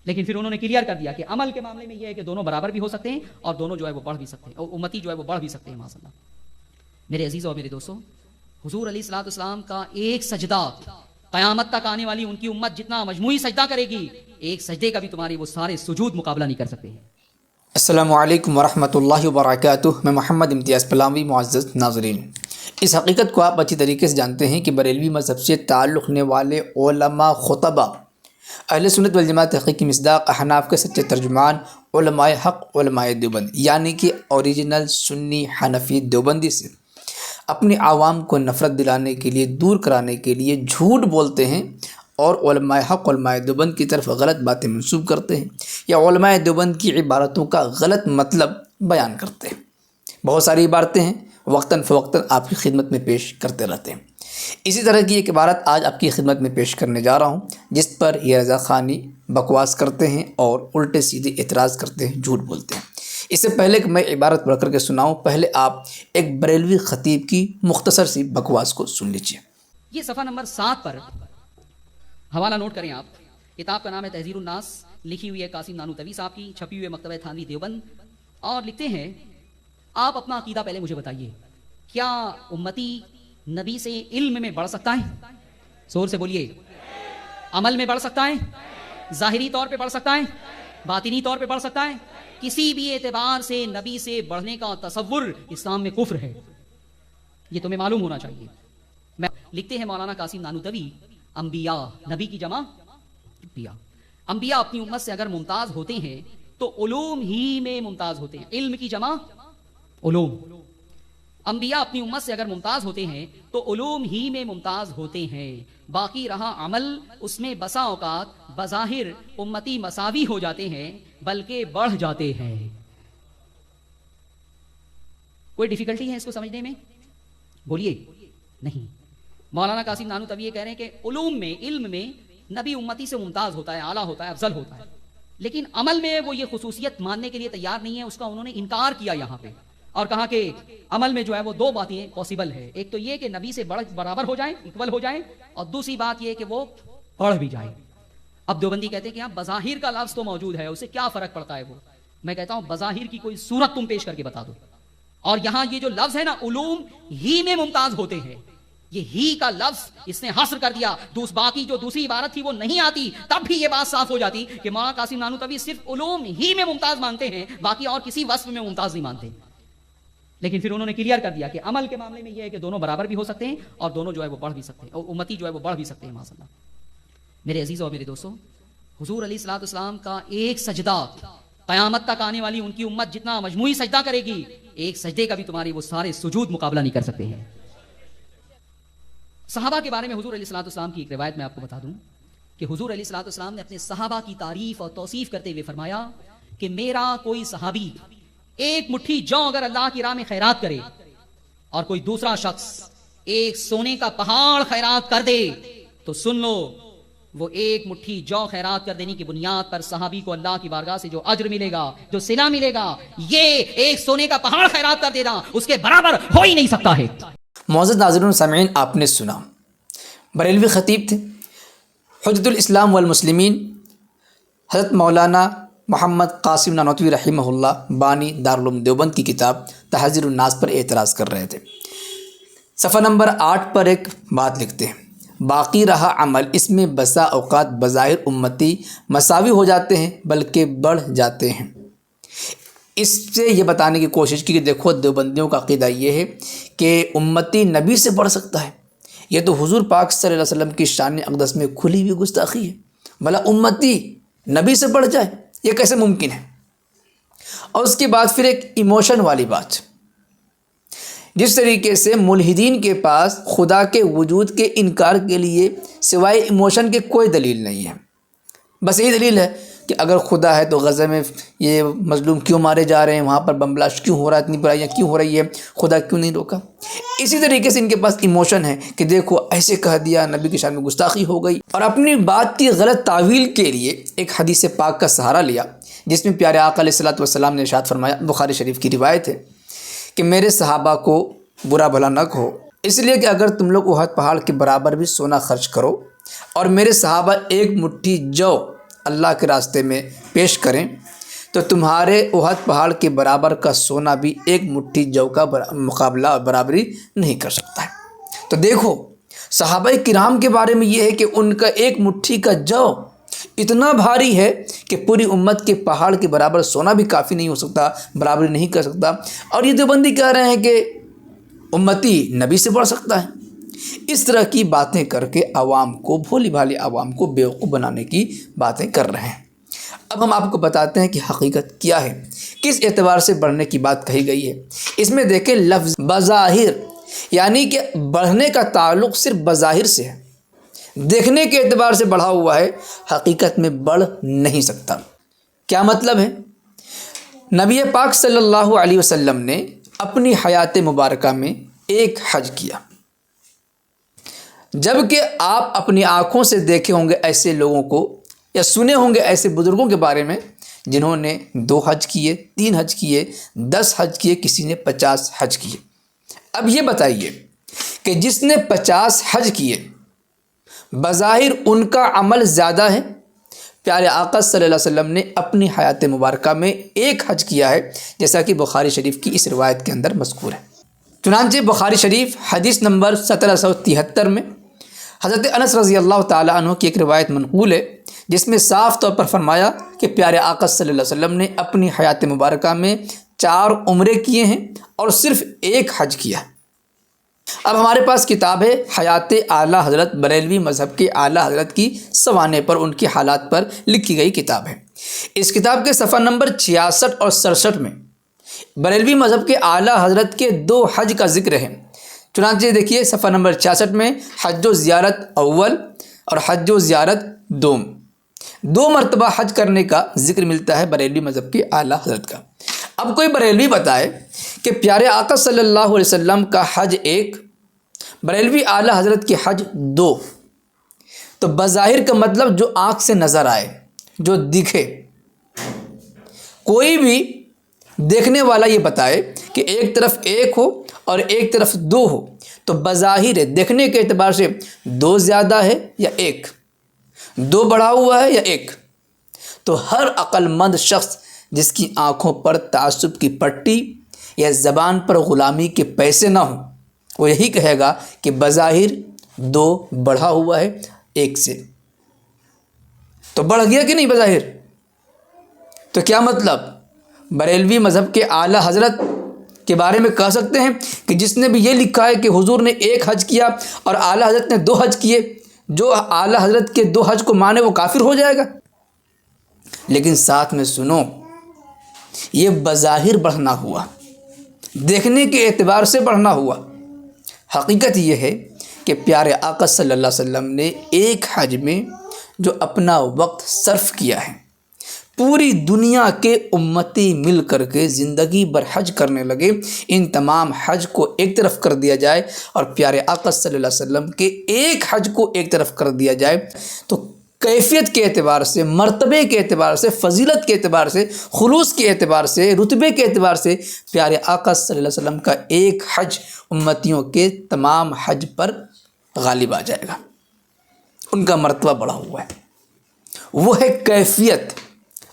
لیکن پھر انہوں نے کلیئر کر دیا کہ عمل کے معاملے میں یہ ہے کہ دونوں برابر بھی ہو سکتے ہیں اور دونوں جو ہے وہ بڑھ بھی سکتے ہیں، اور امتی جو ہے وہ بڑھ بھی سکتے ہیں ماشاء اللہ۔ میرے عزیزوں اور میرے دوستوں، حضور علیہ الصلوۃ والسلام کا ایک سجدہ قیامت تک آنے والی ان کی امت جتنا مجموعی سجدہ کرے گی، ایک سجدے کا بھی تمہارے وہ سارے سجود مقابلہ نہیں کر سکتے ہیں۔ السلام علیکم ورحمۃ اللہ وبرکاتہ۔ میں محمد امتیاز پلاوی۔ معزز ناظرین، اس حقیقت کو آپ اچھی طریقے سے جانتے ہیں کہ بریلوی مذہب سے تعلق رکھنے والے علماء خطبہ اہل سنت والجماعت حقیقی مصداق احناف کے سچے ترجمان علماء حق علماء دیوبند، یعنی کہ اوریجنل سنی حنفی دیوبندی سے اپنے عوام کو نفرت دلانے کے لیے، دور کرانے کے لیے جھوٹ بولتے ہیں اور علماء حق علماء دیوبند کی طرف غلط باتیں منسوب کرتے ہیں یا علماء دیوبند کی عبارتوں کا غلط مطلب بیان کرتے ہیں۔ بہت ساری عبارتیں ہیں، وقتاً فوقتاً آپ کی خدمت میں پیش کرتے رہتے ہیں۔ اسی طرح کی ایک عبارت آج آپ کی خدمت میں پیش کرنے جا رہا ہوں، جس پر یہ رضا خانی بکواس کرتے ہیں اور الٹے سیدھے اعتراض کرتے ہیں، جھوٹ بولتے ہیں۔ اس سے پہلے کہ میں عبارت پڑھ کر کے سناؤں، پہلے آپ ایک بریلوی خطیب کی مختصر سی بکواس کو سن لیجیے۔ یہ صفحہ نمبر 7 پر حوالہ نوٹ کریں آپ، کتاب کا نام ہے تحذیر الناس، لکھی ہوئی ہے قاسم نانوتوی صاحب کی، چھپی ہوئی ہے مکتبہ تھانوی دیوبند، اور لکھتے ہیں آپ اپنا عقیدہ پہلے مجھے بتائیے، کیا امتی نبی سے علم میں بڑھ سکتا ہے؟ زور سے بولیے۔ عمل میں بڑھ سکتا ہے؟ ظاہری طور پہ بڑھ سکتا ہے؟ باطنی طور پہ بڑھ سکتا ہے؟ کسی بھی اعتبار سے نبی سے بڑھنے کا تصور اسلام میں کفر ہے، یہ تمہیں معلوم ہونا چاہیے۔ لکھتے ہیں مولانا قاسم نانوتوی، انبیاء، نبی کی جمع انبیاء، انبیاء اپنی امت سے اگر ممتاز ہوتے ہیں تو علوم ہی میں ممتاز ہوتے ہیں، علم کی جمع علوم۔ انبیاء اپنی امت سے اگر ممتاز ہوتے ہیں تو علوم ہی میں ممتاز ہوتے ہیں، باقی رہا عمل، اس میں بسا اوقات بظاہر امتی مساوی ہو جاتے ہیں بلکہ بڑھ جاتے ہیں۔ کوئی ڈیفیکلٹی ہے اس کو سمجھنے میں؟ بولیے نہیں۔ مولانا قاسم نانوتوی یہ کہہ رہے ہیں کہ علوم میں، علم میں نبی امتی سے ممتاز ہوتا ہے، اعلیٰ ہوتا ہے، افضل ہوتا ہے، لیکن عمل میں وہ یہ خصوصیت ماننے کے لیے تیار نہیں ہے، اس کا انہوں نے انکار کیا یہاں پہ، اور کہا کہ عمل میں جو ہے وہ دو باتیں پاسبل ہے، ایک تو یہ کہ نبی سے برابر ہو جائیں، اکول ہو جائیں، اور دوسری بات یہ کہ وہ بڑھ بھی جائیں۔ اب دیوبندی کہتے ہیں کہ بظاہر کا لفظ تو موجود ہے، اسے کیا فرق پڑتا ہے وہ؟ میں کہتا ہوں بظاہر کی کوئی صورت تم پیش کر کے بتا دو، اور یہاں یہ جو لفظ ہے نا، علوم ہی میں ممتاز ہوتے ہیں، یہ ہی کا لفظ اس نے حصر کر دیا، باقی جو دوسری عبارت تھی وہ نہیں آتی، تب بھی یہ بات صاف ہو جاتی کہ مولانا قاسم نانوتوی صرف علوم ہی میں ممتاز مانتے ہیں، باقی اور کسی وصف میں ممتاز نہیں مانتے۔ لیکن پھر انہوں نے کلیئر کر دیا کہ عمل کے معاملے میں یہ ہے کہ دونوں برابر بھی ہو سکتے ہیں اور دونوں جو ہے وہ بڑھ بھی سکتے ہیں، اور امتی جو ہے وہ بڑھ بھی سکتے ہیں ماشاء اللہ۔ میرے عزیزوں اور میرے دوستوں، حضور علیہ الصلوۃ والسلام کا ایک سجدہ قیامت تک آنے والی ان کی امت جتنا مجموعی سجدہ کرے گی، ایک سجدے کا بھی تمہارے وہ سارے سجود مقابلہ نہیں کر سکتے ہیں۔ صحابہ کے بارے میں حضور علیہ الصلوۃ والسلام کی ایک روایت میں آپ کو بتا دوں کہ حضور علیہ الصلوۃ والسلام نے اپنے صحابہ کی تعریف اور توصیف کرتے ہوئے فرمایا کہ میرا کوئی صحابی ایک مٹھی جو اگر اللہ کی راہ میں خیرات کرے اور کوئی دوسرا شخص ایک سونے کا پہاڑ خیرات کر دے تو سن لو، وہ ایک مٹھی جو خیرات کر دینے کی بنیاد پر صحابی کو اللہ کی بارگاہ سے جو اجر ملے گا، جو صلہ ملے گا، یہ ایک سونے کا پہاڑ خیرات کر دینا اس کے برابر ہو ہی نہیں سکتا ہے۔ معزز ناظرین سامعین، آپ نے سنا، بریلوی خطیب تھے، حجت الاسلام والمسلمین، حضرت مولانا محمد قاسم نانوتوی رحمہ اللہ، بانی دارالعلوم دیوبند کی کتاب تحذیر الناس پر اعتراض کر رہے تھے۔ صفحہ نمبر 8 پر ایک بات لکھتے ہیں، باقی رہا عمل، اس میں بسا اوقات بظاہر امتی مساوی ہو جاتے ہیں بلکہ بڑھ جاتے ہیں۔ اس سے یہ بتانے کی کوشش کی کہ دیکھو دیوبندیوں کا عقیدہ یہ ہے کہ امتی نبی سے بڑھ سکتا ہے، یہ تو حضور پاک صلی اللہ علیہ وسلم کی شان اقدس میں کھلی ہوئی گستاخی ہے، بھلا امتی نبی سے بڑھ جائے، یہ کیسے ممکن ہے؟ اور اس کے بعد پھر ایک ایموشن والی بات، جس طریقے سے ملحدین کے پاس خدا کے وجود کے انکار کے لیے سوائے ایموشن کے کوئی دلیل نہیں ہے، بس یہی دلیل ہے کہ اگر خدا ہے تو غزہ میں یہ مظلوم کیوں مارے جا رہے ہیں، وہاں پر بم بلاسٹ کیوں ہو رہا ہے، اتنی برائیاں کیوں ہو رہی ہے، خدا کیوں نہیں روکا؟ اسی طریقے سے ان کے پاس ایموشن ہے کہ دیکھو ایسے کہہ دیا، نبی کی شان میں گستاخی ہو گئی، اور اپنی بات کی غلط تعویل کے لیے ایک حدیث پاک کا سہارا لیا، جس میں پیارے آقا علیہ الصلوۃ والسلام نے ارشاد فرمایا، بخاری شریف کی روایت ہے کہ میرے صحابہ کو برا بھلا نہ کہو، اس لیے کہ اگر تم لوگ احد پہاڑ کے برابر بھی سونا خرچ کرو اور میرے صحابہ ایک مٹھی جو اللہ کے راستے میں پیش کریں تو تمہارے احد پہاڑ کے برابر کا سونا بھی ایک مٹھی جو کا مقابلہ اور برابری نہیں کر سکتا ہے۔ تو دیکھو صحابہ کرام کے بارے میں یہ ہے کہ ان کا ایک مٹھی کا جو اتنا بھاری ہے کہ پوری امت کے پہاڑ کے برابر سونا بھی کافی نہیں ہو سکتا، برابری نہیں کر سکتا، اور یہ دیوبندی کہہ رہے ہیں کہ امتی نبی سے بڑھ سکتا ہے۔ اس طرح کی باتیں کر کے عوام کو، بھولی بھالی عوام کو بیوقوف بنانے کی باتیں کر رہے ہیں۔ اب ہم آپ کو بتاتے ہیں کہ حقیقت کیا ہے، کس اعتبار سے بڑھنے کی بات کہی گئی ہے۔ اس میں دیکھیں لفظ بظاہر، یعنی کہ بڑھنے کا تعلق صرف بظاہر سے ہے، دیکھنے کے اعتبار سے بڑھا ہوا ہے، حقیقت میں بڑھ نہیں سکتا۔ کیا مطلب ہے؟ نبی پاک صلی اللہ علیہ وسلم نے اپنی حیات مبارکہ میں ایک حج کیا، جبکہ آپ اپنی آنکھوں سے دیکھے ہوں گے ایسے لوگوں کو یا سنے ہوں گے ایسے بزرگوں کے بارے میں جنہوں نے 2 حج کیے، 3 حج کیے، 10 حج کیے، کسی نے 50 حج کیے۔ اب یہ بتائیے کہ جس نے 50 حج کیے بظاہر ان کا عمل زیادہ ہے؟ پیارے آقا صلی اللہ علیہ وسلم نے اپنی حیات مبارکہ میں ایک حج کیا ہے، جیسا کہ بخاری شریف کی اس روایت کے اندر مذکور ہے۔ چنانچہ بخاری شریف حدیث نمبر 1773 میں حضرت انس رضی اللہ تعالیٰ عنہ کی ایک روایت منقول ہے، جس میں صاف طور پر فرمایا کہ پیارے آقا صلی اللہ علیہ وسلم نے اپنی حیات مبارکہ میں 4 عمرے کیے ہیں اور صرف ایک حج کیا ہے۔ اب ہمارے پاس کتاب ہے حیات اعلیٰ حضرت، بریلوی مذہب کے اعلیٰ حضرت کی سوانح پر، ان کے حالات پر لکھی گئی کتاب ہے۔ اس کتاب کے صفحہ نمبر 66 اور 67 میں بریلوی مذہب کے اعلیٰ حضرت کے 2 حج کا ذکر ہے۔ چنانچہ دیکھیے صفحہ نمبر 66 میں حج و زیارت اول اور حج و زیارت دوم، 2 مرتبہ حج کرنے کا ذکر ملتا ہے بریلوی مذہب کے اعلیٰ حضرت کا۔ اب کوئی بریلوی بتائے کہ پیارے آقا صلی اللہ علیہ وسلم کا حج 1، بریلوی اعلیٰ حضرت کے حج 2، تو بظاہر کا مطلب جو آنکھ سے نظر آئے، جو دکھے، کوئی بھی دیکھنے والا یہ بتائے کہ ایک طرف 1 ہو اور ایک طرف 2 ہو، تو بظاہر دیکھنے کے اعتبار سے 2 زیادہ ہے یا 1، 2 بڑھا ہوا ہے یا 1، تو ہر عقل مند شخص جس کی آنکھوں پر تعصب کی پٹی یا زبان پر غلامی کے پیسے نہ ہوں، وہ یہی کہے گا کہ بظاہر 2 بڑھا ہوا ہے 1 سے، تو بڑھ گیا کہ نہیں بظاہر؟ تو کیا مطلب؟ بریلوی مذہب کے اعلیٰ حضرت کے بارے میں کہہ سکتے ہیں کہ جس نے بھی یہ لکھا ہے کہ حضور نے 1 حج کیا اور اعلیٰ حضرت نے 2 حج کیے، جو اعلیٰ حضرت کے 2 حج کو مانے وہ کافر ہو جائے گا؟ لیکن ساتھ میں سنو، یہ بظاہر بڑھنا ہوا، دیکھنے کے اعتبار سے بڑھنا ہوا۔ حقیقت یہ ہے کہ پیارے آقا صلی اللہ علیہ وسلم نے ایک حج میں جو اپنا وقت صرف کیا ہے، پوری دنیا کے امتی مل کر کے زندگی بھر حج کرنے لگے، ان تمام حج کو ایک طرف کر دیا جائے اور پیارے آقا صلی اللہ علیہ وسلم کے ایک حج کو ایک طرف کر دیا جائے، تو کیفیت کے اعتبار سے، مرتبے کے اعتبار سے، فضیلت کے اعتبار سے، خلوص کے اعتبار سے، رتبے کے اعتبار سے پیارے آقا صلی اللہ علیہ وسلم کا ایک حج امتیوں کے تمام حج پر غالب آ جائے گا۔ ان کا مرتبہ بڑھا ہوا ہے، وہ ہے کیفیت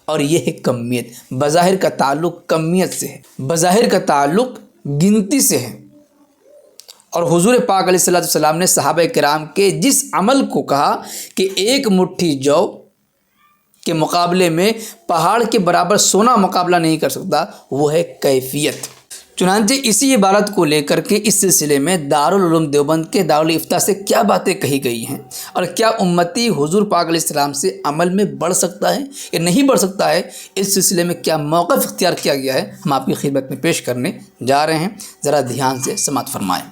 اور یہ ہے کمیت۔ بظاہر کا تعلق کمیت سے ہے، بظاہر کا تعلق گنتی سے ہے۔ اور حضور پاک علیہ الصلوۃ والسلام نے صحابہ کرام کے جس عمل کو کہا کہ ایک مٹھی جو کے مقابلے میں پہاڑ کے برابر سونا مقابلہ نہیں کر سکتا، وہ ہے کیفیت۔ چنانچہ اسی عبارت کو لے کر کے اس سلسلے میں دارالعلوم دیوبند کے دارالافتاء سے کیا باتیں کہی گئی ہیں، اور کیا امتی حضور پاک علیہ السلام سے عمل میں بڑھ سکتا ہے یا نہیں بڑھ سکتا ہے، اس سلسلے میں کیا موقف اختیار کیا گیا ہے، ہم آپ کی خدمت میں پیش کرنے جا رہے ہیں، ذرا دھیان سے سماعت فرمائیں۔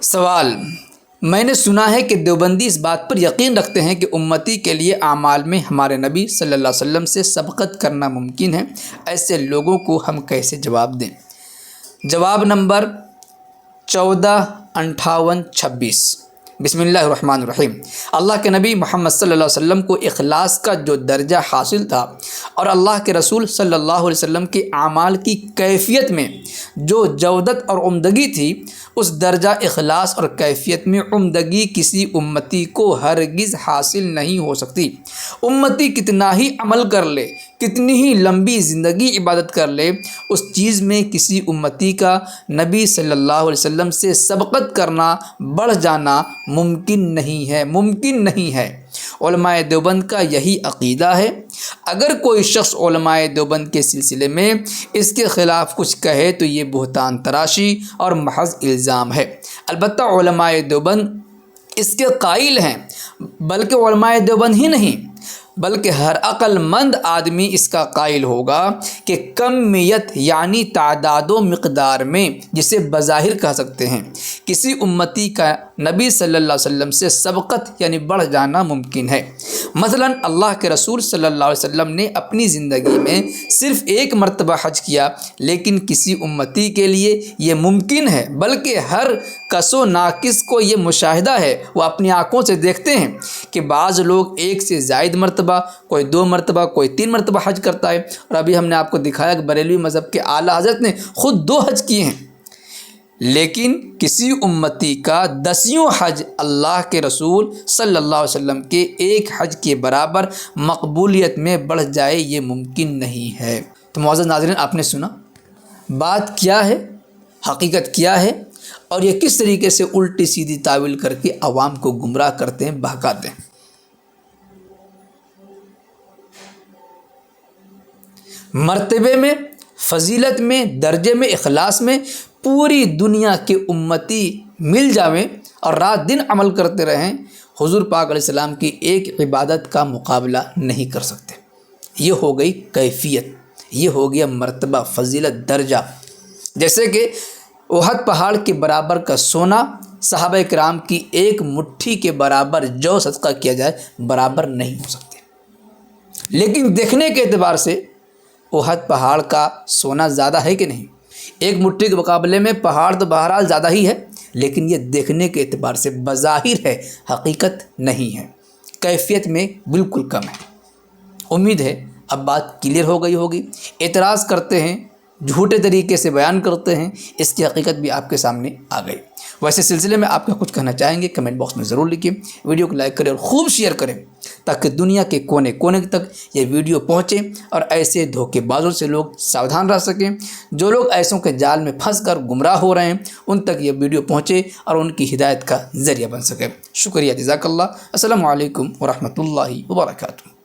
سوال: میں نے سنا ہے کہ دیوبندی اس بات پر یقین رکھتے ہیں کہ امتی کے لیے اعمال میں ہمارے نبی صلی اللہ علیہ وسلم سے سبقت کرنا ممکن ہے، ایسے لوگوں کو ہم کیسے جواب دیں؟ جواب نمبر 14، 58، 26۔ بسم اللہ الرحمن الرحیم۔ اللہ کے نبی محمد صلی اللہ علیہ وسلم کو اخلاص کا جو درجہ حاصل تھا اور اللہ کے رسول صلی اللہ علیہ وسلم کے اعمال کی کیفیت میں جو جودت اور عمدگی تھی، اس درجہ اخلاص اور کیفیت میں عمدگی کسی امتی کو ہرگز حاصل نہیں ہو سکتی۔ امتی کتنا ہی عمل کر لے، کتنی ہی لمبی زندگی عبادت کر لے، اس چیز میں کسی امتی کا نبی صلی اللہ علیہ وسلم سے سبقت کرنا، بڑھ جانا ممکن نہیں ہے۔ علماء دیوبند کا یہی عقیدہ ہے۔ اگر کوئی شخص علماء دیوبند کے سلسلے میں اس کے خلاف کچھ کہے تو یہ بہتان تراشی اور محض الزام ہے۔ البتہ علماء دیوبند اس کے قائل ہیں، بلکہ علماء دیوبند ہی نہیں بلکہ ہر عقل مند آدمی اس کا قائل ہوگا کہ کمیت یعنی تعداد و مقدار میں، جسے بظاہر کہہ سکتے ہیں، کسی امتی کا نبی صلی اللہ علیہ وسلم سے سبقت یعنی بڑھ جانا ممکن ہے۔ مثلا اللہ کے رسول صلی اللہ علیہ وسلم نے اپنی زندگی میں صرف ایک مرتبہ حج کیا، لیکن کسی امتی کے لیے یہ ممکن ہے، بلکہ ہر کس و ناقص کو یہ مشاہدہ ہے، وہ اپنی آنکھوں سے دیکھتے ہیں کہ بعض لوگ ایک سے زائد مرتبہ، کوئی 2 مرتبہ، کوئی 3 مرتبہ حج کرتا ہے۔ اور ابھی ہم نے آپ کو دکھایا کہ بریلوی مذہب کے اعلیٰ حضرت نے خود 2 حج کیے ہیں، لیکن کسی امتی کا 10 حج اللہ کے رسول صلی اللہ علیہ وسلم کے ایک حج کے برابر مقبولیت میں بڑھ جائے، یہ ممکن نہیں ہے۔ تو معزز ناظرین، آپ نے سنا بات کیا ہے، حقیقت کیا ہے، اور یہ کس طریقے سے الٹی سیدھی تعویل کر کے عوام کو گمراہ کرتے ہیں، بہکاتے ہیں۔ مرتبے میں، فضیلت میں، درجے میں، اخلاص میں پوری دنیا کے امتی مل جاویں اور رات دن عمل کرتے رہیں، حضور پاک علیہ السلام کی ایک عبادت کا مقابلہ نہیں کر سکتے۔ یہ ہو گئی کیفیت، یہ ہو گیا مرتبہ، فضیلت، درجہ۔ جیسے کہ احد پہاڑ کے برابر کا سونا صحابہ کرام کی ایک مٹھی کے برابر جو صدقہ کیا جائے برابر نہیں ہو سکتے، لیکن دیکھنے کے اعتبار سے احد پہاڑ کا سونا زیادہ ہے کہ نہیں؟ ایک مٹھی کے مقابلے میں پہاڑ تو بہرحال زیادہ ہی ہے، لیکن یہ دیکھنے کے اعتبار سے بظاہر ہے، حقیقت نہیں ہے، کیفیت میں بالکل کم ہے۔ امید ہے اب بات کلیئر ہو گئی ہوگی۔ اعتراض کرتے ہیں، جھوٹے طریقے سے بیان کرتے ہیں، اس کی حقیقت بھی آپ کے سامنے آ گئی۔ ویسے سلسلے میں آپ کا کچھ کہنا چاہیں گے کمنٹ باکس میں ضرور لکھیں، ویڈیو کو لائک کریں اور خوب شیئر کریں تاکہ دنیا کے کونے کونے تک یہ ویڈیو پہنچے اور ایسے دھوکے بازوں سے لوگ ساودھان رہ سکیں۔ جو لوگ ایسوں کے جال میں پھنس کر گمراہ ہو رہے ہیں ان تک یہ ویڈیو پہنچے اور ان کی ہدایت کا ذریعہ بن سکے۔ شکریہ، جزاک اللہ۔ السلام علیکم ورحمۃ اللہ وبرکاتہ۔